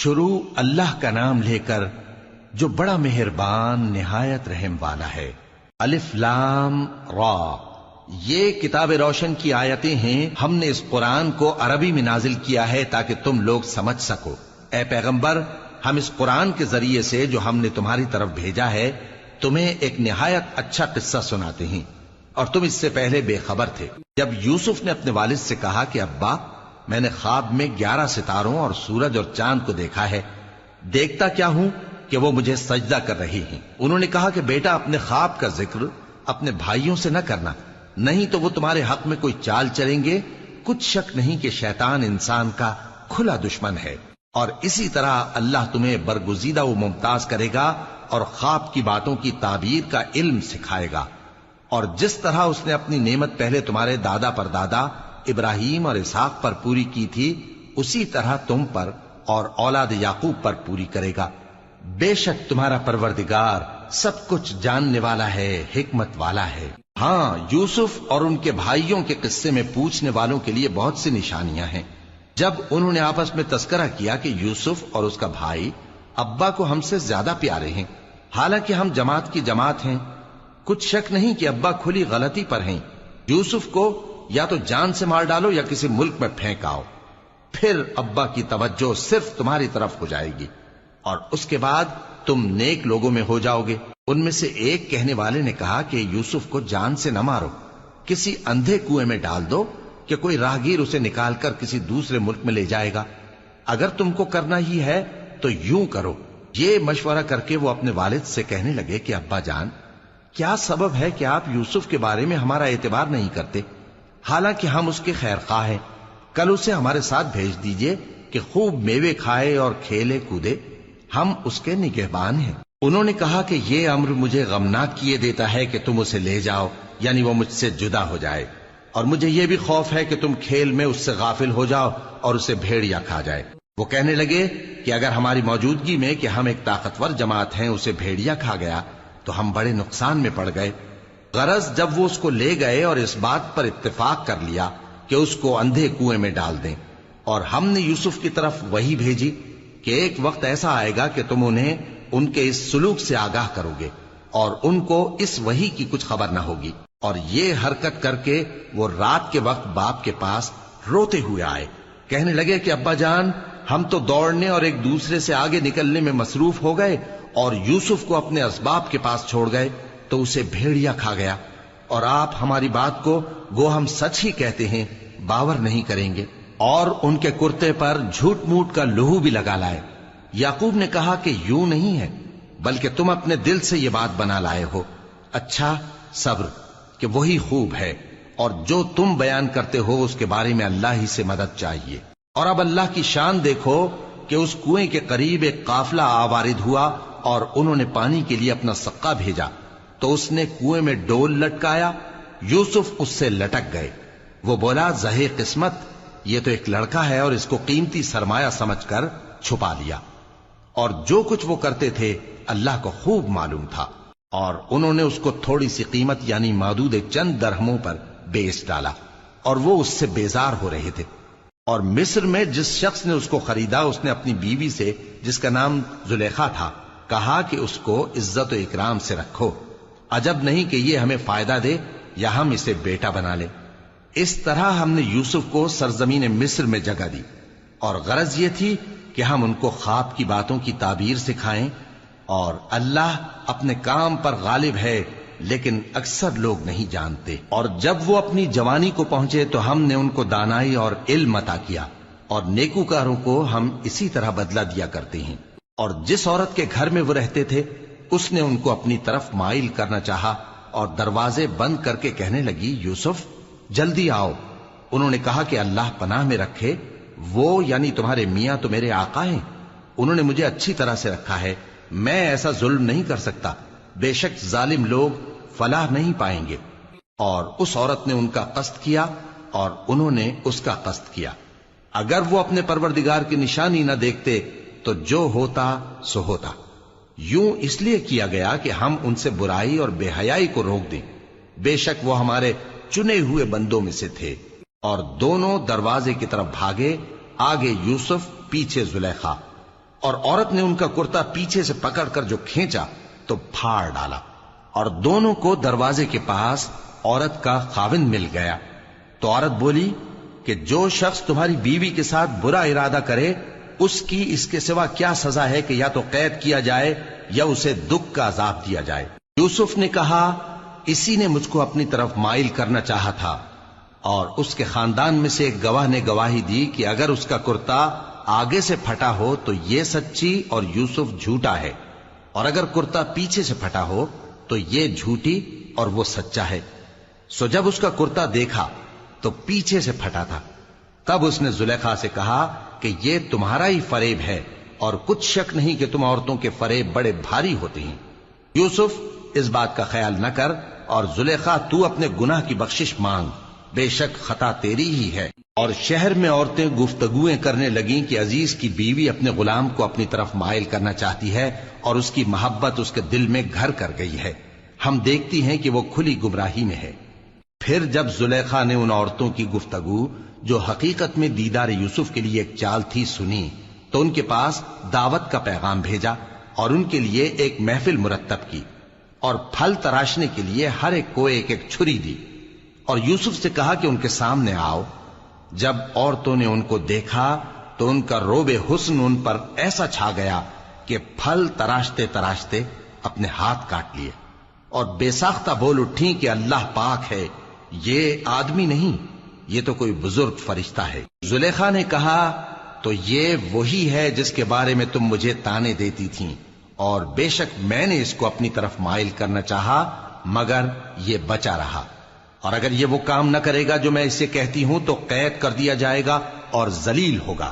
شروع اللہ کا نام لے کر جو بڑا مہربان نہایت رحم والا ہے۔ الف لام را، یہ کتاب روشن کی آیتیں ہیں۔ ہم نے اس قرآن کو عربی میں نازل کیا ہے تاکہ تم لوگ سمجھ سکو۔ اے پیغمبر، ہم اس قرآن کے ذریعے سے جو ہم نے تمہاری طرف بھیجا ہے تمہیں ایک نہایت اچھا قصہ سناتے ہیں، اور تم اس سے پہلے بے خبر تھے۔ جب یوسف نے اپنے والد سے کہا کہ ابا، میں نے خواب میں 11 ستاروں اور سورج اور چاند کو دیکھا ہے، دیکھتا کیا ہوں کہ وہ مجھے سجدہ کر رہی ہیں۔ انہوں نے کہا کہ بیٹا، اپنے خواب کا ذکر اپنے بھائیوں سے نہ کرنا، نہیں تو وہ تمہارے حق میں کوئی چال چلیں گے۔ کچھ شک نہیں کہ شیطان انسان کا کھلا دشمن ہے، اور اسی طرح اللہ تمہیں برگزیدہ و ممتاز کرے گا اور خواب کی باتوں کی تعبیر کا علم سکھائے گا، اور جس طرح اس نے اپنی نعمت پہلے تمہارے دادا پر دادا ابراہیم اور اسحاق پر پوری کی تھی، اسی طرح تم پر اور اولاد یعقوب پر پوری کرے گا۔ بے شک تمہارا پروردگار سب کچھ جاننے والا ہے، حکمت والا ہے۔ ہاں، یوسف اور ان کے بھائیوں کے قصے میں پوچھنے والوں کے لیے بہت سی نشانیاں ہیں۔ جب انہوں نے آپس میں تذکرہ کیا کہ یوسف اور اس کا بھائی ابا کو ہم سے زیادہ پیارے ہیں، حالانکہ ہم جماعت کی جماعت ہیں، کچھ شک نہیں کہ ابا کھلی غلطی پر ہیں۔ یوسف کو یا تو جان سے مار ڈالو یا کسی ملک میں پھینک آؤ، پھر ابا کی توجہ صرف تمہاری طرف ہو جائے گی، اور اس کے بعد تم نیک لوگوں میں ہو جاؤ گے۔ ان میں سے ایک کہنے والے نے کہا کہ یوسف کو جان سے نہ مارو، کسی اندھے کنویں میں ڈال دو کہ کوئی راہگیر اسے نکال کر کسی دوسرے ملک میں لے جائے گا۔ اگر تم کو کرنا ہی ہے تو یوں کرو۔ یہ مشورہ کر کے وہ اپنے والد سے کہنے لگے کہ ابا جان، کیا سبب ہے کہ آپ یوسف کے بارے میں ہمارا اعتبار نہیں کرتے؟ حالانکہ ہم اس کے خیر خواہ ہیں، کل اسے ہمارے ساتھ بھیج دیجئے کہ خوب میوے کھائے اور کھیلے کودے، ہم اس کے نگہبان ہیں۔ انہوں نے کہا کہ یہ امر مجھے غمناک کیے دیتا ہے کہ تم اسے لے جاؤ، یعنی وہ مجھ سے جدا ہو جائے، اور مجھے یہ بھی خوف ہے کہ تم کھیل میں اس سے غافل ہو جاؤ اور اسے بھیڑیا کھا جائے۔ وہ کہنے لگے کہ اگر ہماری موجودگی میں کہ ہم ایک طاقتور جماعت ہیں اسے بھیڑیا کھا گیا تو ہم بڑے نقصان میں پڑ گئے۔ غرض جب وہ اس کو لے گئے اور اس بات پر اتفاق کر لیا کہ اس کو اندھے کنویں میں ڈال دیں، اور ہم نے یوسف کی طرف وحی بھیجی کہ ایک وقت ایسا آئے گا کہ تم انہیں ان کے اس سلوک سے آگاہ کرو گے، اور ان کو اس وحی کی کچھ خبر نہ ہوگی۔ اور یہ حرکت کر کے وہ رات کے وقت باپ کے پاس روتے ہوئے آئے، کہنے لگے کہ ابا جان، ہم تو دوڑنے اور ایک دوسرے سے آگے نکلنے میں مصروف ہو گئے اور یوسف کو اپنے اسباب کے پاس چھوڑ گئے تو اسے بھیڑیا کھا گیا، اور آپ ہماری بات کو گو ہم سچ ہی کہتے ہیں باور نہیں کریں گے۔ اور ان کے کرتے پر جھوٹ موٹ کا لہو بھی لگا لائے۔ یعقوب نے کہا کہ یوں نہیں ہے، بلکہ تم اپنے دل سے یہ بات بنا لائے ہو۔ اچھا، صبر، کہ وہی خوب ہے، اور جو تم بیان کرتے ہو اس کے بارے میں اللہ ہی سے مدد چاہیے۔ اور اب اللہ کی شان دیکھو کہ اس کنویں کے قریب ایک قافلہ آوارد ہوا اور انہوں نے پانی کے لیے اپنا سقا بھیجا، تو اس نے کنویں میں ڈول لٹکایا، یوسف اس سے لٹک گئے۔ وہ بولا، زہے قسمت، یہ تو ایک لڑکا ہے، اور اس کو قیمتی سرمایہ سمجھ کر چھپا لیا۔ اور جو کچھ وہ کرتے تھے اللہ کو خوب معلوم تھا، اور انہوں نے اس کو تھوڑی سی قیمت یعنی مادود چند درہموں پر بیچ ڈالا، اور وہ اس سے بیزار ہو رہے تھے۔ اور مصر میں جس شخص نے اس کو خریدا اس نے اپنی بیوی سے، جس کا نام زلیخا تھا، کہا کہ اس کو عزت و اکرام سے رکھو، عجب نہیں کہ یہ ہمیں فائدہ دے یا ہم اسے بیٹا بنا لیں۔ اس طرح ہم نے یوسف کو سرزمین مصر میں جگہ دی، اور غرض یہ تھی کہ ہم ان کو خواب کی باتوں کی تعبیر سکھائیں، اور اللہ اپنے کام پر غالب ہے لیکن اکثر لوگ نہیں جانتے۔ اور جب وہ اپنی جوانی کو پہنچے تو ہم نے ان کو دانائی اور علم عطا کیا، اور نیکوکاروں کو ہم اسی طرح بدلہ دیا کرتے ہیں۔ اور جس عورت کے گھر میں وہ رہتے تھے اس نے ان کو اپنی طرف مائل کرنا چاہا، اور دروازے بند کر کے کہنے لگی، یوسف جلدی آؤ۔ انہوں نے کہا کہ اللہ پناہ میں رکھے، وہ یعنی تمہارے میاں تو میرے آقا ہیں، انہوں نے مجھے اچھی طرح سے رکھا ہے، میں ایسا ظلم نہیں کر سکتا، بے شک ظالم لوگ فلاح نہیں پائیں گے۔ اور اس عورت نے ان کا قصد کیا اور انہوں نے اس کا قصد کیا۔ اگر وہ اپنے پروردگار کی نشانی نہ دیکھتے تو جو ہوتا سو ہوتا۔ یوں اس لیے کیا گیا کہ ہم ان سے برائی اور بے حیائی کو روک دیں، بے شک وہ ہمارے چنے ہوئے بندوں میں سے تھے۔ اور دونوں دروازے کی طرف بھاگے، آگے یوسف پیچھے زلیخا، اور عورت نے ان کا کرتا پیچھے سے پکڑ کر جو کھینچا تو پھاڑ ڈالا، اور دونوں کو دروازے کے پاس عورت کا خاوند مل گیا۔ تو عورت بولی کہ جو شخص تمہاری بیوی کے ساتھ برا ارادہ کرے اس کی اس کے سوا کیا سزا ہے کہ یا تو قید کیا جائے یا اسے دکھ کا عذاب دیا جائے۔ یوسف نے کہا اسی نے مجھ کو اپنی طرف مائل کرنا چاہا تھا، اور اس کے خاندان میں سے ایک گواہ نے گواہی دی کہ اگر اس کا کرتا آگے سے پھٹا ہو تو یہ سچی اور یوسف جھوٹا ہے، اور اگر کرتا پیچھے سے پھٹا ہو تو یہ جھوٹی اور وہ سچا ہے۔ سو جب اس کا کرتا دیکھا تو پیچھے سے پھٹا تھا، تب اس نے زلیخا سے کہا کہ یہ تمہارا ہی فریب ہے، اور کچھ شک نہیں کہ تم عورتوں کے فریب بڑے بھاری ہوتے ہیں۔ یوسف اس بات کا خیال نہ کر، اور زلیخا تو اپنے گناہ کی بخشش مانگ، بے شک خطا تیری ہی ہے۔ اور شہر میں عورتیں گفتگویں کرنے لگیں کہ عزیز کی بیوی اپنے غلام کو اپنی طرف مائل کرنا چاہتی ہے، اور اس کی محبت اس کے دل میں گھر کر گئی ہے، ہم دیکھتی ہیں کہ وہ کھلی گمراہی میں ہے۔ پھر جب زلیخا نے ان عورتوں کی گفتگو جو حقیقت میں دیدار یوسف کے لیے ایک چال تھی سنی، تو ان کے پاس دعوت کا پیغام بھیجا اور ان کے لیے ایک محفل مرتب کی، اور پھل تراشنے کے لیے ہر ایک کو ایک ایک چھری دی، اور یوسف سے کہا کہ ان کے سامنے آؤ۔ جب عورتوں نے ان کو دیکھا تو ان کا روب حسن ان پر ایسا چھا گیا کہ پھل تراشتے تراشتے اپنے ہاتھ کاٹ لیے، اور بے ساختہ بول اٹھیں کہ اللہ پاک ہے، یہ آدمی نہیں، یہ تو کوئی بزرگ فرشتہ ہے۔ زلیخا نے کہا تو یہ وہی ہے جس کے بارے میں تم مجھے تانے دیتی تھیں، اور بے شک میں نے اس کو اپنی طرف مائل کرنا چاہا مگر یہ بچا رہا، اور اگر یہ وہ کام نہ کرے گا جو میں اسے کہتی ہوں تو قید کر دیا جائے گا اور ذلیل ہوگا۔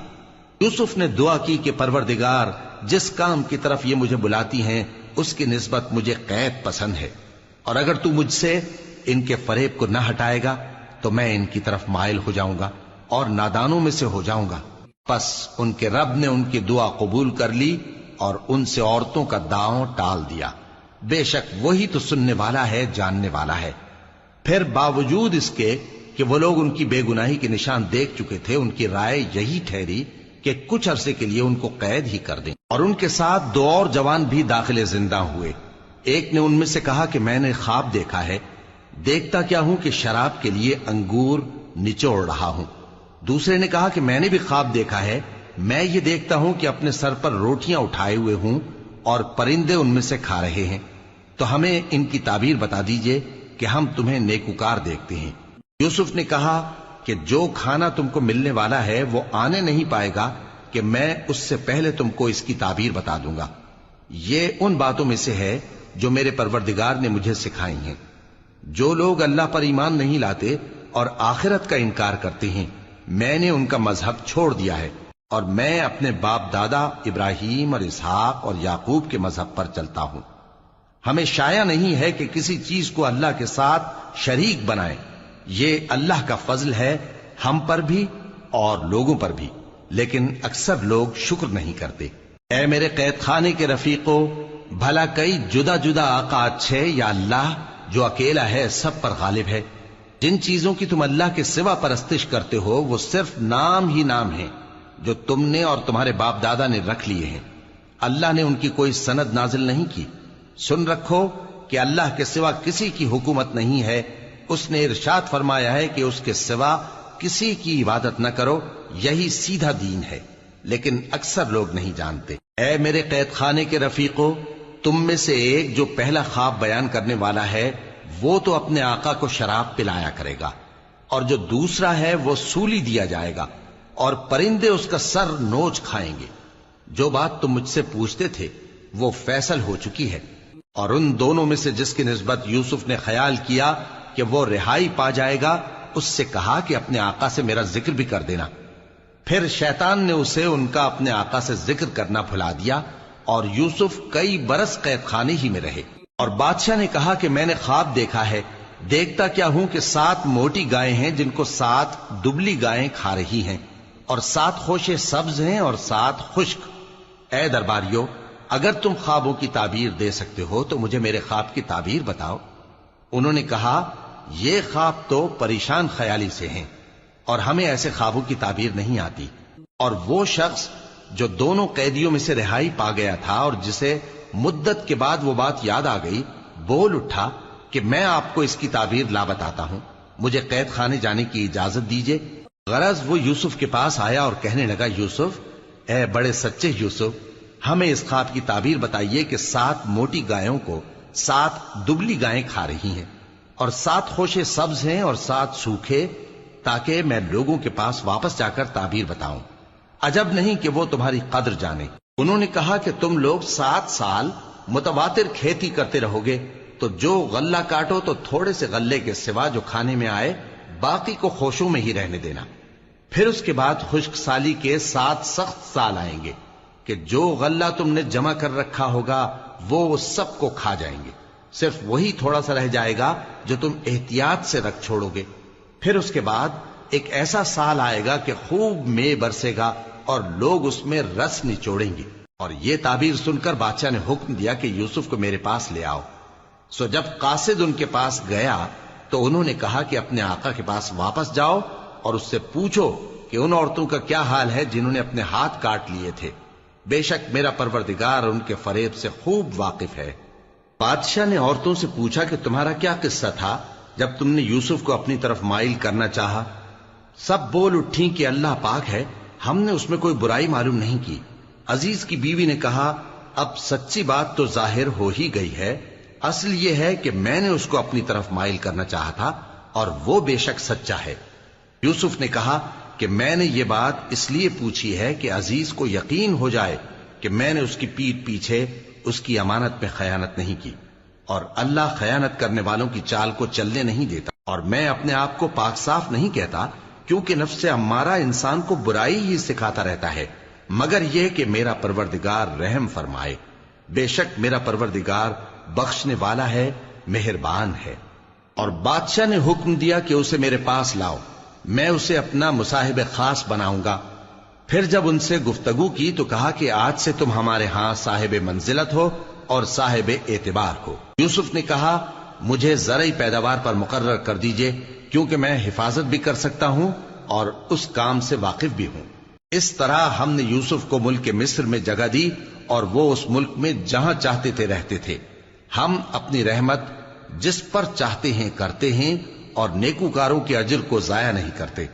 یوسف نے دعا کی کہ پروردگار جس کام کی طرف یہ مجھے بلاتی ہیں اس کی نسبت مجھے قید پسند ہے، اور اگر تو مجھ سے ان کے فریب کو نہ ہٹائے گا تو میں ان کی طرف مائل ہو جاؤں گا اور نادانوں میں سے ہو جاؤں گا۔ پس ان کے رب نے ان کی دعا قبول کر لی اور ان سے عورتوں کا داؤں ٹال دیا، بے شک وہی تو سننے والا ہے، جاننے والا ہے۔ پھر باوجود اس کے کہ وہ لوگ ان کی بے گناہی کے نشان دیکھ چکے تھے، ان کی رائے یہی ٹھہری کہ کچھ عرصے کے لیے ان کو قید ہی کر دیں، اور ان کے ساتھ دو اور جوان بھی داخل زندہ ہوئے۔ ایک نے ان میں سے کہا کہ میں نے خواب دیکھا ہے، دیکھتا کیا ہوں کہ شراب کے لیے انگور نچوڑ رہا ہوں۔ دوسرے نے کہا کہ میں نے بھی خواب دیکھا ہے، میں یہ دیکھتا ہوں کہ اپنے سر پر روٹیاں اٹھائے ہوئے ہوں اور پرندے ان میں سے کھا رہے ہیں، تو ہمیں ان کی تعبیر بتا دیجئے کہ ہم تمہیں نیکوکار دیکھتے ہیں۔ یوسف نے کہا کہ جو کھانا تم کو ملنے والا ہے وہ آنے نہیں پائے گا کہ میں اس سے پہلے تم کو اس کی تعبیر بتا دوں گا۔ یہ ان باتوں میں سے ہے جو میرے پروردگار نے مجھے سکھائی ہیں۔ جو لوگ اللہ پر ایمان نہیں لاتے اور آخرت کا انکار کرتے ہیں، میں نے ان کا مذہب چھوڑ دیا ہے، اور میں اپنے باپ دادا ابراہیم اور اسحاق اور یعقوب کے مذہب پر چلتا ہوں۔ ہمیں شایع نہیں ہے کہ کسی چیز کو اللہ کے ساتھ شریک بنائیں، یہ اللہ کا فضل ہے ہم پر بھی اور لوگوں پر بھی، لیکن اکثر لوگ شکر نہیں کرتے۔ اے میرے قید خانے کے رفیقو، بھلا کئی جدا جدا آقا اچھے یا اللہ جو اکیلا ہے سب پر غالب ہے؟ جن چیزوں کی تم اللہ کے سوا پرستش کرتے ہو وہ صرف نام ہی نام ہیں جو تم نے اور تمہارے باپ دادا نے رکھ لیے ہیں، اللہ نے ان کی کوئی سند نازل نہیں کی۔ سن رکھو کہ اللہ کے سوا کسی کی حکومت نہیں ہے، اس نے ارشاد فرمایا ہے کہ اس کے سوا کسی کی عبادت نہ کرو، یہی سیدھا دین ہے، لیکن اکثر لوگ نہیں جانتے۔ اے میرے قید خانے کے رفیقو، تم میں سے ایک جو پہلا خواب بیان کرنے والا ہے وہ تو اپنے آقا کو شراب پلایا کرے گا، اور جو دوسرا ہے وہ سولی دیا جائے گا، اور پرندے اس کا سر نوچ کھائیں گے۔ جو بات تم مجھ سے پوچھتے تھے وہ فیصل ہو چکی ہے، اور ان دونوں میں سے جس کی نسبت یوسف نے خیال کیا کہ وہ رہائی پا جائے گا، اس سے کہا کہ اپنے آقا سے میرا ذکر بھی کر دینا۔ پھر شیطان نے اسے ان کا اپنے آقا سے ذکر کرنا بھلا دیا، اور یوسف کئی برس قید خانے ہی میں رہے۔ اور بادشاہ نے کہا کہ میں نے خواب دیکھا ہے، دیکھتا کیا ہوں کہ 7 موٹی گائیں ہیں جن کو 7 دبلی گائیں کھا رہی ہیں، اور 7 خوشے سبز ہیں اور 7 خشک۔ اے درباریو، اگر تم خوابوں کی تعبیر دے سکتے ہو تو مجھے میرے خواب کی تعبیر بتاؤ۔ انہوں نے کہا یہ خواب تو پریشان خیالی سے ہیں، اور ہمیں ایسے خوابوں کی تعبیر نہیں آتی۔ اور وہ شخص جو دونوں قیدیوں میں سے رہائی پا گیا تھا اور جسے مدت کے بعد وہ بات یاد آ گئی، بول اٹھا کہ میں آپ کو اس کی تعبیر لا بتاتا ہوں، مجھے قید خانے جانے کی اجازت دیجیے۔ غرض وہ یوسف کے پاس آیا اور کہنے لگا، یوسف، اے بڑے سچے یوسف، ہمیں اس خواب کی تعبیر بتائیے کہ 7 موٹی گایوں کو 7 دبلی گائیں کھا رہی ہیں، اور 7 خوشے سبز ہیں اور 7 سوکھے، تاکہ میں لوگوں کے پاس واپس جا کر تعبیر بتاؤں۔ عجب نہیں کہ وہ تمہاری قدر جانے۔ انہوں نے کہا کہ تم لوگ 7 سال متواتر کھیتی کرتے رہو گے، تو جو غلہ کاٹو تو تھوڑے سے غلے کے سوا جو کھانے میں آئے باقی کو خوشوں میں ہی رہنے دینا۔ پھر اس کے بعد خشک سالی کے 7 سخت سال آئیں گے کہ جو غلہ تم نے جمع کر رکھا ہوگا وہ سب کو کھا جائیں گے، صرف وہی تھوڑا سا رہ جائے گا جو تم احتیاط سے رکھ چھوڑو گے۔ پھر اس کے بعد ایک ایسا سال آئے گا کہ خوب مے برسے گا اور لوگ اس میں رس نچوڑیں گے۔ اور یہ تعبیر سن کر بادشاہ نے حکم دیا کہ یوسف کو میرے پاس لے آؤ۔ سو جب قاصد ان کے پاس گیا تو انہوں نے کہا کہ اپنے آقا کے پاس واپس جاؤ اور اس سے پوچھو کہ ان عورتوں کا کیا حال ہے جنہوں نے اپنے ہاتھ کاٹ لیے تھے، بے شک میرا پروردگار ان کے فریب سے خوب واقف ہے۔ بادشاہ نے عورتوں سے پوچھا کہ تمہارا کیا قصہ تھا جب تم نے یوسف کو اپنی طرف مائل کرنا چاہا؟ سب بول اٹھیں کہ اللہ پاک ہے، ہم نے اس میں کوئی برائی معلوم نہیں کی۔ عزیز کی بیوی نے کہا، اب سچی بات تو ظاہر ہو ہی گئی ہے، اصل یہ ہے کہ میں نے اس کو اپنی طرف مائل کرنا چاہا تھا اور وہ بے شک سچا ہے۔ یوسف نے کہا کہ میں نے یہ بات اس لیے پوچھی ہے کہ عزیز کو یقین ہو جائے کہ میں نے اس کی پیٹھ پیچھے اس کی امانت میں خیانت نہیں کی، اور اللہ خیانت کرنے والوں کی چال کو چلنے نہیں دیتا، اور میں اپنے آپ کو پاک صاف نہیں کہتا، کیونکہ نفس امارہ انسان کو برائی ہی سکھاتا رہتا ہے، مگر یہ کہ میرا پروردگار رحم فرمائے، بے شک میرا پروردگار بخشنے والا ہے، مہربان ہے۔ اور بادشاہ نے حکم دیا کہ اسے میرے پاس لاؤ، میں اسے اپنا مصاحب خاص بناؤں گا۔ پھر جب ان سے گفتگو کی تو کہا کہ آج سے تم ہمارے ہاں صاحب منزلت ہو اور صاحب اعتبار ہو۔ یوسف نے کہا، مجھے زرعی پیداوار پر مقرر کر دیجئے، کیونکہ میں حفاظت بھی کر سکتا ہوں اور اس کام سے واقف بھی ہوں۔ اس طرح ہم نے یوسف کو ملک مصر میں جگہ دی اور وہ اس ملک میں جہاں چاہتے تھے رہتے تھے۔ ہم اپنی رحمت جس پر چاہتے ہیں کرتے ہیں اور نیکوکاروں کے اجر کو ضائع نہیں کرتے،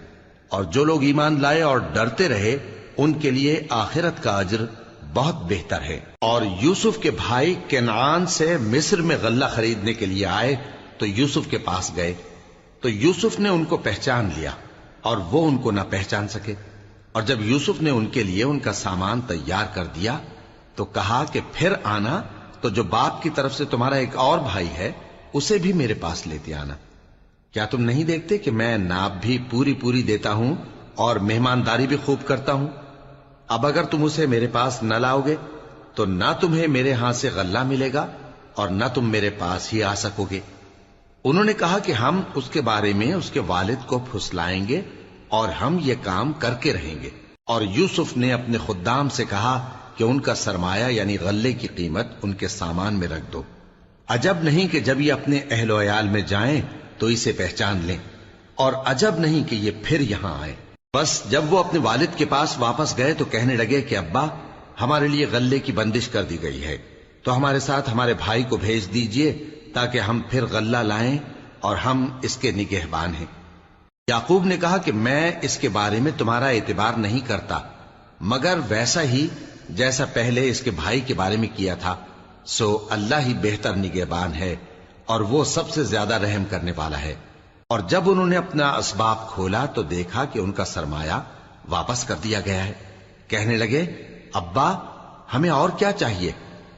اور جو لوگ ایمان لائے اور ڈرتے رہے ان کے لیے آخرت کا اجر بہت بہتر ہے۔ اور یوسف کے بھائی کنعان سے مصر میں غلہ خریدنے کے لیے آئے تو یوسف کے پاس گئے، تو یوسف نے ان کو پہچان لیا اور وہ ان کو نہ پہچان سکے۔ اور جب یوسف نے ان کے لیے ان کا سامان تیار کر دیا تو کہا کہ پھر آنا تو جو باپ کی طرف سے تمہارا ایک اور بھائی ہے اسے بھی میرے پاس لیتے آنا۔ کیا تم نہیں دیکھتے کہ میں ناب بھی پوری پوری دیتا ہوں اور مہمانداری بھی خوب کرتا ہوں؟ اب اگر تم اسے میرے پاس نہ لاؤ گے تو نہ تمہیں میرے ہاں سے غلہ ملے گا اور نہ تم میرے پاس ہی آ سکو گے۔ انہوں نے کہا کہ ہم اس کے بارے میں اس کے والد کو پھسلائیں گے اور ہم یہ کام کر کے رہیں گے۔ اور یوسف نے اپنے خدام سے کہا کہ ان کا سرمایہ یعنی غلے کی قیمت ان کے سامان میں رکھ دو۔ عجب نہیں کہ جب یہ اپنے اہل و عیال میں جائیں تو اسے پہچان لیں، اور عجب نہیں کہ یہ پھر یہاں آئے۔ بس جب وہ اپنے والد کے پاس واپس گئے تو کہنے لگے کہ ابا، ہمارے لیے غلے کی بندش کر دی گئی ہے، تو ہمارے ساتھ ہمارے بھائی کو بھیج دیجئے تاکہ ہم پھر غلہ لائیں اور ہم اس کے نگہبان ہیں۔ یعقوب نے کہا کہ میں اس کے بارے میں تمہارا اعتبار نہیں کرتا، مگر ویسا ہی جیسا پہلے اس کے بھائی کے بارے میں کیا تھا، سو اللہ ہی بہتر نگہبان ہے اور وہ سب سے زیادہ رحم کرنے والا ہے۔ اور جب انہوں نے اپنا اسباب کھولا تو دیکھا کہ ان کا سرمایہ واپس کر دیا گیا ہے۔ کہنے لگے، ابا، ہمیں اور کیا چاہیے؟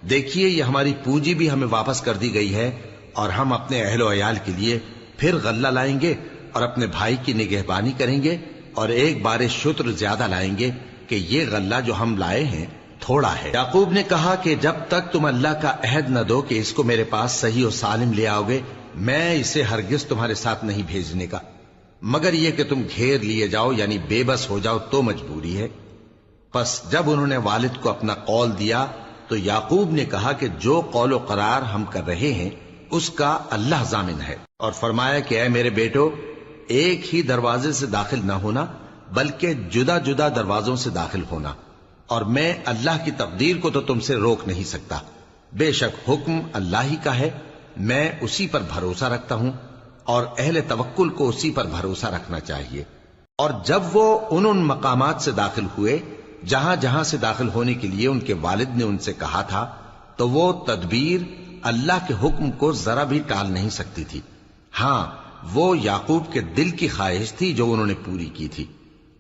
دیکھیے یہ ہماری پونجی بھی ہمیں واپس کر دی گئی ہے، اور ہم اپنے اہل و عیال کے لیے پھر غلہ لائیں گے اور اپنے بھائی کی نگہبانی کریں گے، اور ایک بار شتر زیادہ لائیں گے کہ یہ غلہ جو ہم لائے ہیں تھوڑا ہے۔ یعقوب نے کہا کہ جب تک تم اللہ کا عہد نہ دو کہ اس کو میرے پاس صحیح و سالم لے آؤ گے، میں اسے ہرگز تمہارے ساتھ نہیں بھیجنے کا، مگر یہ کہ تم گھیر لیے جاؤ یعنی بے بس ہو جاؤ تو مجبوری ہے۔ پس جب انہوں نے والد کو اپنا قول دیا تو یعقوب نے کہا کہ جو قول و قرار ہم کر رہے ہیں اس کا اللہ ضامن ہے، اور فرمایا کہ اے میرے بیٹو، ایک ہی دروازے سے داخل نہ ہونا بلکہ جدا جدا دروازوں سے داخل ہونا، اور میں اللہ کی تقدیر کو تو تم سے روک نہیں سکتا. بے شک حکم اللہ ہی کا ہے، میں اسی پر بھروسہ رکھتا ہوں، اور اہل توکل کو اسی پر بھروسہ رکھنا چاہیے. اور جب وہ ان مقامات سے داخل ہوئے جہاں جہاں سے داخل ہونے کے لیے ان کے والد نے ان سے کہا تھا، تو وہ تدبیر اللہ کے حکم کو ذرا بھی ٹال نہیں سکتی تھی. ہاں، وہ یعقوب کے دل کی خواہش تھی جو انہوں نے پوری کی تھی.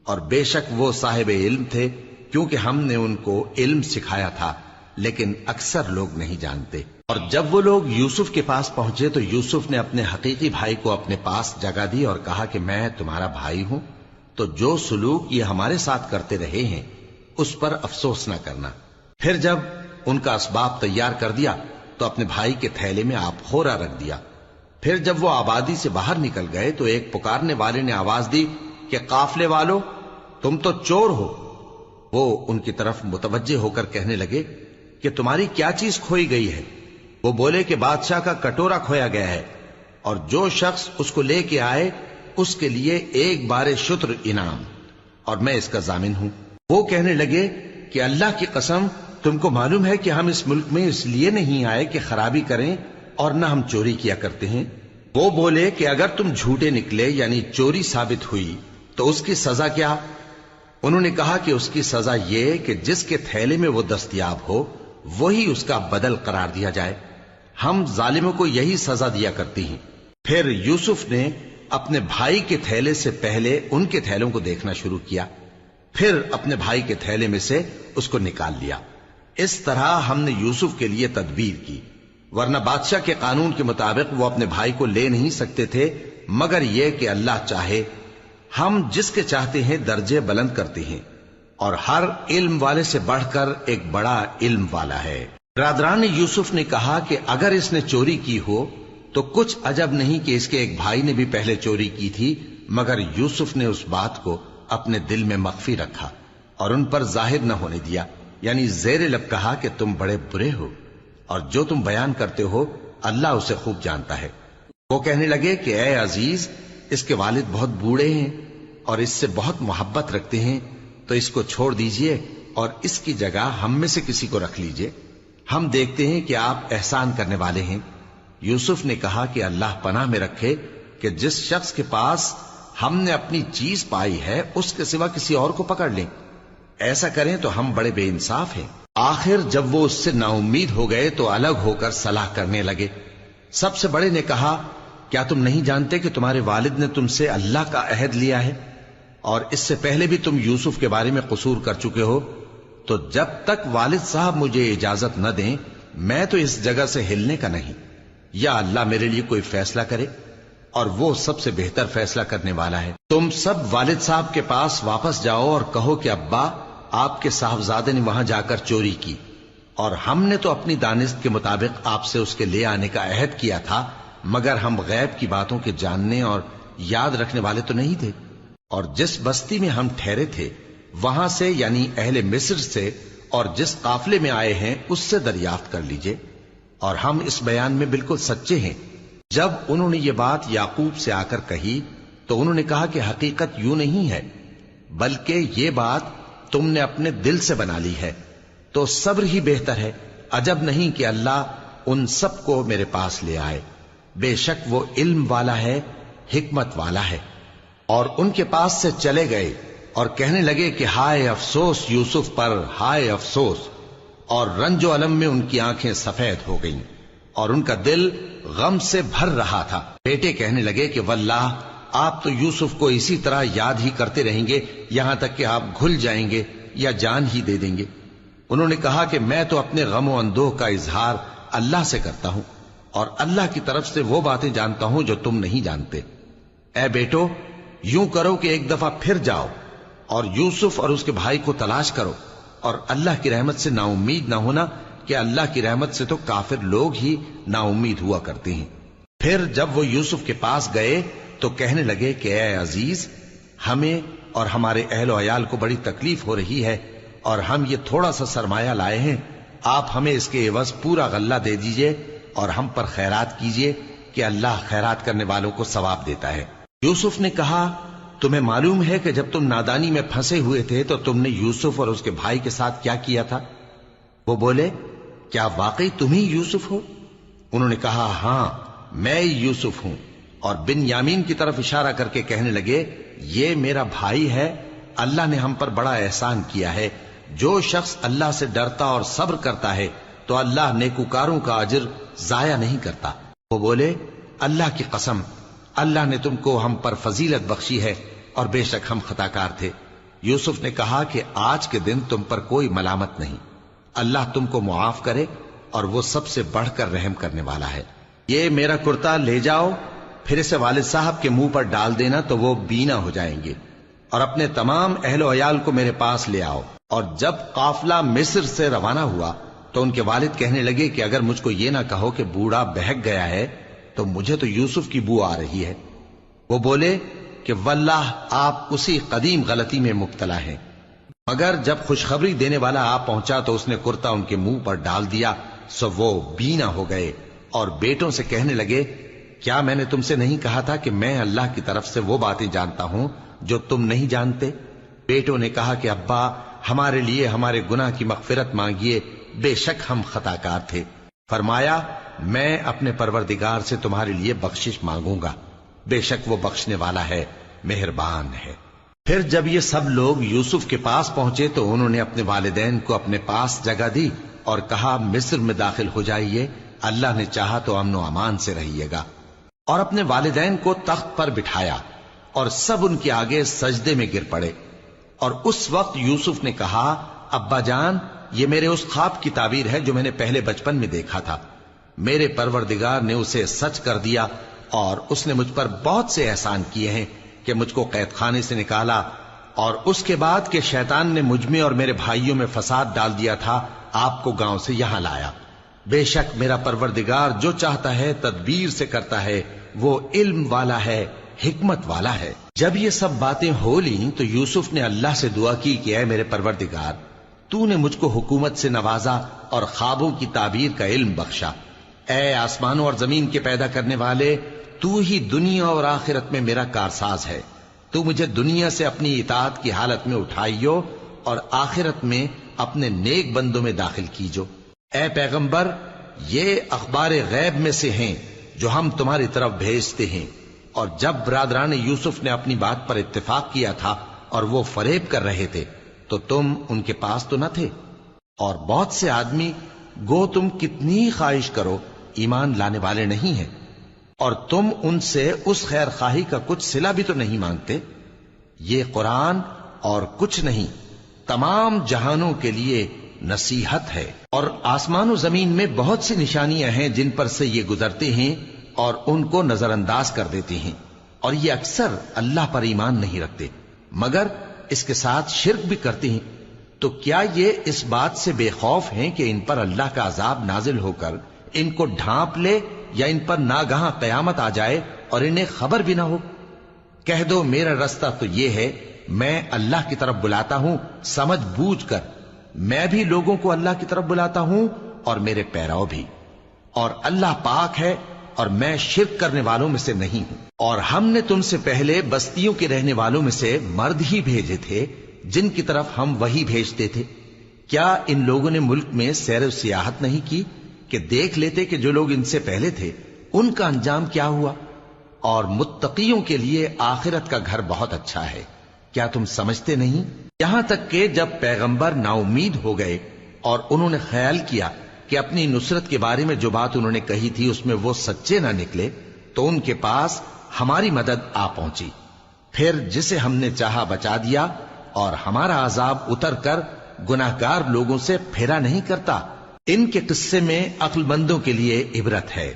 اور بے شک وہ صاحب علم تھے، کیونکہ ہم نے ان کو علم سکھایا تھا، لیکن اکثر لوگ نہیں جانتے. اور جب وہ لوگ یوسف کے پاس پہنچے تو یوسف نے اپنے حقیقی بھائی کو اپنے پاس جگہ دی اور کہا کہ میں تمہارا بھائی ہوں، تو جو سلوک یہ ہمارے ساتھ کرتے رہے ہیں اس پر افسوس نہ کرنا. پھر جب ان کا اسباب تیار کر دیا تو اپنے بھائی کے تھیلے میں آپ خورا رکھ دیا. پھر جب وہ آبادی سے باہر نکل گئے تو ایک پکارنے والے نے آواز دی کہ قافلے والو، تم تو چور ہو. وہ ان کی طرف متوجہ ہو کر کہنے لگے کہ تمہاری کیا چیز کھوئی گئی ہے؟ وہ بولے کہ بادشاہ کا کٹورا کھویا گیا ہے، اور جو شخص اس کو لے کے آئے اس کے لیے ایک بار شتر انعام، اور میں اس کا ضامن ہوں. وہ کہنے لگے کہ اللہ کی قسم، تم کو معلوم ہے کہ ہم اس ملک میں اس لیے نہیں آئے کہ خرابی کریں اور نہ ہم چوری کیا کرتے ہیں. وہ بولے کہ اگر تم جھوٹے نکلے یعنی چوری ثابت ہوئی تو اس کی سزا کیا؟ انہوں نے کہا کہ اس کی سزا یہ کہ جس کے تھیلے میں وہ دستیاب ہو وہی اس کا بدل قرار دیا جائے. ہم ظالموں کو یہی سزا دیا کرتی ہیں. پھر یوسف نے اپنے بھائی کے تھیلے سے پہلے ان کے تھیلوں کو دیکھنا شروع کیا، پھر اپنے بھائی کے تھیلے میں سے اس کو نکال لیا. اس طرح ہم نے یوسف کے لیے تدبیر کی، ورنہ بادشاہ کے قانون کے مطابق وہ اپنے بھائی کو لے نہیں سکتے تھے مگر یہ کہ اللہ چاہے. ہم جس کے چاہتے ہیں درجے بلند کرتے ہیں، اور ہر علم والے سے بڑھ کر ایک بڑا علم والا ہے. برادران یوسف نے کہا کہ اگر اس نے چوری کی ہو تو کچھ عجب نہیں کہ اس کے ایک بھائی نے بھی پہلے چوری کی تھی، مگر یوسف نے اس بات کو اپنے دل میں مخفی رکھا اور ان پر ظاہر نہ ہونے دیا، یعنی زیر لب کہا کہ تم بڑے برے ہو، اور جو تم بیان کرتے ہو اللہ اسے خوب جانتا ہے. وہ کہنے لگے کہ اے عزیز، اس کے والد بہت بوڑھے ہیں اور اس سے بہت محبت رکھتے ہیں، تو اس کو چھوڑ دیجئے اور اس کی جگہ ہم میں سے کسی کو رکھ لیجئے، ہم دیکھتے ہیں کہ آپ احسان کرنے والے ہیں. یوسف نے کہا کہ اللہ پناہ میں رکھے کہ جس شخص کے پاس ہم نے اپنی چیز پائی ہے اس کے سوا کسی اور کو پکڑ لیں. ایسا کریں تو ہم بڑے بے انصاف ہیں. آخر جب وہ اس سے نا امید ہو گئے تو الگ ہو کر صلاح کرنے لگے. سب سے بڑے نے کہا کیا تم نہیں جانتے کہ تمہارے والد نے تم سے اللہ کا عہد لیا ہے، اور اس سے پہلے بھی تم یوسف کے بارے میں قصور کر چکے ہو؟ تو جب تک والد صاحب مجھے اجازت نہ دیں میں تو اس جگہ سے ہلنے کا نہیں. یا اللہ میرے لیے کوئی فیصلہ کرے، اور وہ سب سے بہتر فیصلہ کرنے والا ہے. تم سب والد صاحب کے پاس واپس جاؤ اور کہو کہ ابا، آپ کے صاحبزادے نے وہاں جا کر چوری کی، اور ہم نے تو اپنی دانست کے مطابق آپ سے اس کے لے آنے کا عہد کیا تھا، مگر ہم غیب کی باتوں کے جاننے اور یاد رکھنے والے تو نہیں تھے. اور جس بستی میں ہم ٹھہرے تھے وہاں سے یعنی اہل مصر سے اور جس قافلے میں آئے ہیں اس سے دریافت کر لیجئے، اور ہم اس بیان میں بالکل سچے ہیں. جب انہوں نے یہ بات یعقوب سے آ کر کہی تو انہوں نے کہا کہ حقیقت یوں نہیں ہے، بلکہ یہ بات تم نے اپنے دل سے بنا لی ہے، تو صبر ہی بہتر ہے. عجب نہیں کہ اللہ ان سب کو میرے پاس لے آئے، بے شک وہ علم والا ہے، حکمت والا ہے. اور ان کے پاس سے چلے گئے اور کہنے لگے کہ ہائے افسوس یوسف پر، ہائے افسوس. اور رنج و الم میں ان کی آنکھیں سفید ہو گئیں اور ان کا دل غم سے بھر رہا تھا. بیٹے کہنے لگے کہ واللہ آپ تو یوسف کو اسی طرح یاد ہی کرتے رہیں گے یہاں تک کہ آپ گھل جائیں گے یا جان ہی دے دیں گے. انہوں نے کہا کہ میں تو اپنے غم و اندوہ کا اظہار اللہ سے کرتا ہوں، اور اللہ کی طرف سے وہ باتیں جانتا ہوں جو تم نہیں جانتے. اے بیٹو، یوں کرو کہ ایک دفعہ پھر جاؤ اور یوسف اور اس کے بھائی کو تلاش کرو، اور اللہ کی رحمت سے نا امید نہ ہونا کہ اللہ کی رحمت سے تو کافر لوگ ہی نا امید ہوا کرتے ہیں. پھر جب وہ یوسف کے پاس گئے تو کہنے لگے کہ اے عزیز، ہمیں اور ہمارے اہل و عیال کو بڑی تکلیف ہو رہی ہے، اور ہم یہ تھوڑا سا سرمایہ لائے ہیں، آپ ہمیں اس کے عوض پورا غلہ دے دیجئے اور ہم پر خیرات کیجئے کہ اللہ خیرات کرنے والوں کو ثواب دیتا ہے. یوسف نے کہا تمہیں معلوم ہے کہ جب تم نادانی میں پھنسے ہوئے تھے تو تم نے یوسف اور اس کے بھائی کے ساتھ کیا کیا تھا؟ وہ بولے کیا واقعی تم ہی یوسف ہو؟ انہوں نے کہا ہاں میں یوسف ہوں، اور بن یامین کی طرف اشارہ کر کے کہنے لگے یہ میرا بھائی ہے، اللہ نے ہم پر بڑا احسان کیا ہے، جو شخص اللہ سے ڈرتا اور صبر کرتا ہے تو اللہ نیکوکاروں کا اجر ضائع نہیں کرتا۔ وہ بولے اللہ کی قسم اللہ نے تم کو ہم پر فضیلت بخشی ہے اور بے شک ہم خطا کار تھے۔ یوسف نے کہا کہ آج کے دن تم پر کوئی ملامت نہیں، اللہ تم کو معاف کرے اور وہ سب سے بڑھ کر رحم کرنے والا ہے۔ یہ میرا کرتا لے جاؤ، پھر اسے والد صاحب کے منہ پر ڈال دینا تو وہ بینا ہو جائیں گے، اور اپنے تمام اہل و عیال کو میرے پاس لے آؤ۔ اور جب قافلہ مصر سے روانہ ہوا تو ان کے والد کہنے لگے کہ اگر مجھ کو یہ نہ کہو کہ بوڑھا بہک گیا ہے تو مجھے تو یوسف کی بو آ رہی ہے۔ وہ بولے کہ واللہ آپ اسی قدیم غلطی میں مبتلا ہیں۔ مگر جب خوشخبری دینے والا آپ پہنچا تو اس نے کرتا ان کے منہ پر ڈال دیا، سو وہ بینا ہو گئے اور بیٹوں سے کہنے لگے کیا میں نے تم سے نہیں کہا تھا کہ میں اللہ کی طرف سے وہ باتیں جانتا ہوں جو تم نہیں جانتے؟ بیٹوں نے کہا کہ ابا ہمارے لیے ہمارے گناہ کی مغفرت مانگیے، بے شک ہم خطا کار تھے۔ فرمایا میں اپنے پروردگار سے تمہارے لیے بخشش مانگوں گا، بے شک وہ بخشنے والا ہے، مہربان ہے۔ پھر جب یہ سب لوگ یوسف کے پاس پہنچے تو انہوں نے اپنے والدین کو اپنے پاس جگہ دی اور کہا مصر میں داخل ہو جائیے، اللہ نے چاہا تو امن و امان سے رہیے گا۔ اور اپنے والدین کو تخت پر بٹھایا اور سب ان کے آگے سجدے میں گر پڑے۔ اور اس وقت یوسف نے کہا ابا جان یہ میرے اس خواب کی تعبیر ہے جو میں نے پہلے بچپن میں دیکھا تھا، میرے پروردگار نے اسے سچ کر دیا اور اس نے مجھ پر بہت سے احسان کیے ہیں کہ مجھ کو قید خانے سے نکالا، اور اس کے بعد کہ شیطان نے مجھ میں اور میرے بھائیوں میں فساد ڈال دیا تھا آپ کو گاؤں سے یہاں لایا۔ بے شک میرا پروردگار جو چاہتا ہے تدبیر سے کرتا ہے، وہ علم والا ہے، حکمت والا ہے۔ جب یہ سب باتیں ہو لیں تو یوسف نے اللہ سے دعا کی کہ اے میرے پروردگار تو نے مجھ کو حکومت سے نوازا اور خوابوں کی تعبیر کا علم بخشا۔ اے آسمانوں اور زمین کے پیدا کرنے والے، تو ہی دنیا اور آخرت میں میرا کارساز ہے، تو مجھے دنیا سے اپنی اطاعت کی حالت میں اٹھائیو اور آخرت میں اپنے نیک بندوں میں داخل کیجو۔ اے پیغمبر یہ اخبار غیب میں سے ہیں جو ہم تمہاری طرف بھیجتے ہیں۔ اور جب برادران یوسف نے اپنی بات پر اتفاق کیا تھا اور وہ فریب کر رہے تھے تو تم ان کے پاس تو نہ تھے، اور بہت سے آدمی گو تم کتنی خواہش کرو ایمان لانے والے نہیں ہیں، اور تم ان سے اس خیر خواہی کا کچھ صلہ بھی تو نہیں مانگتے۔ یہ قرآن اور کچھ نہیں تمام جہانوں کے لیے نصیحت ہے، اور آسمان و زمین میں بہت سی نشانیاں ہیں جن پر سے یہ گزرتے ہیں اور ان کو نظر انداز کر دیتے ہیں، اور یہ اکثر اللہ پر ایمان نہیں رکھتے مگر اس کے ساتھ شرک بھی کرتے ہیں۔ تو کیا یہ اس بات سے بے خوف ہیں کہ ان پر اللہ کا عذاب نازل ہو کر ان کو ڈھانپ لے یا ان پر ناگہاں قیامت آ جائے اور انہیں خبر بھی نہ ہو؟ کہہ دو میرا رستہ تو یہ ہے، میں اللہ کی طرف بلاتا ہوں سمجھ بوجھ کر، میں بھی لوگوں کو اللہ کی طرف بلاتا ہوں اور میرے پیراؤ بھی، اور اللہ پاک ہے اور میں شرک کرنے والوں میں سے نہیں ہوں۔ اور ہم نے تم سے پہلے بستیوں کے رہنے والوں میں سے مرد ہی بھیجے تھے جن کی طرف ہم وہی بھیجتے تھے۔ کیا ان لوگوں نے ملک میں سیر و سیاحت نہیں کی کہ دیکھ لیتے کہ جو لوگ ان سے پہلے تھے ان کا انجام کیا ہوا؟ اور متقیوں کے لیے آخرت کا گھر بہت اچھا ہے، کیا تم سمجھتے نہیں؟ یہاں تک کہ جب پیغمبر نا امید ہو گئے اور انہوں نے خیال کیا کہ اپنی نصرت کے بارے میں جو بات انہوں نے کہی تھی اس میں وہ سچے نہ نکلے، تو ان کے پاس ہماری مدد آ پہنچی، پھر جسے ہم نے چاہا بچا دیا، اور ہمارا عذاب اتر کر گناہگار لوگوں سے پھیرا نہیں کرتا۔ ان کے قصے میں عقل مندوں کے لیے عبرت ہے۔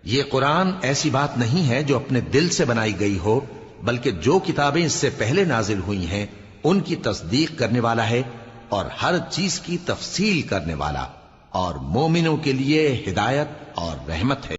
یہ قرآن ایسی بات نہیں ہے جو اپنے دل سے بنائی گئی ہو، بلکہ جو کتابیں اس سے پہلے نازل ہوئی ہیں ان کی تصدیق کرنے والا ہے اور ہر چیز کی تفصیل کرنے والا، اور مومنوں کے لیے ہدایت اور رحمت ہے۔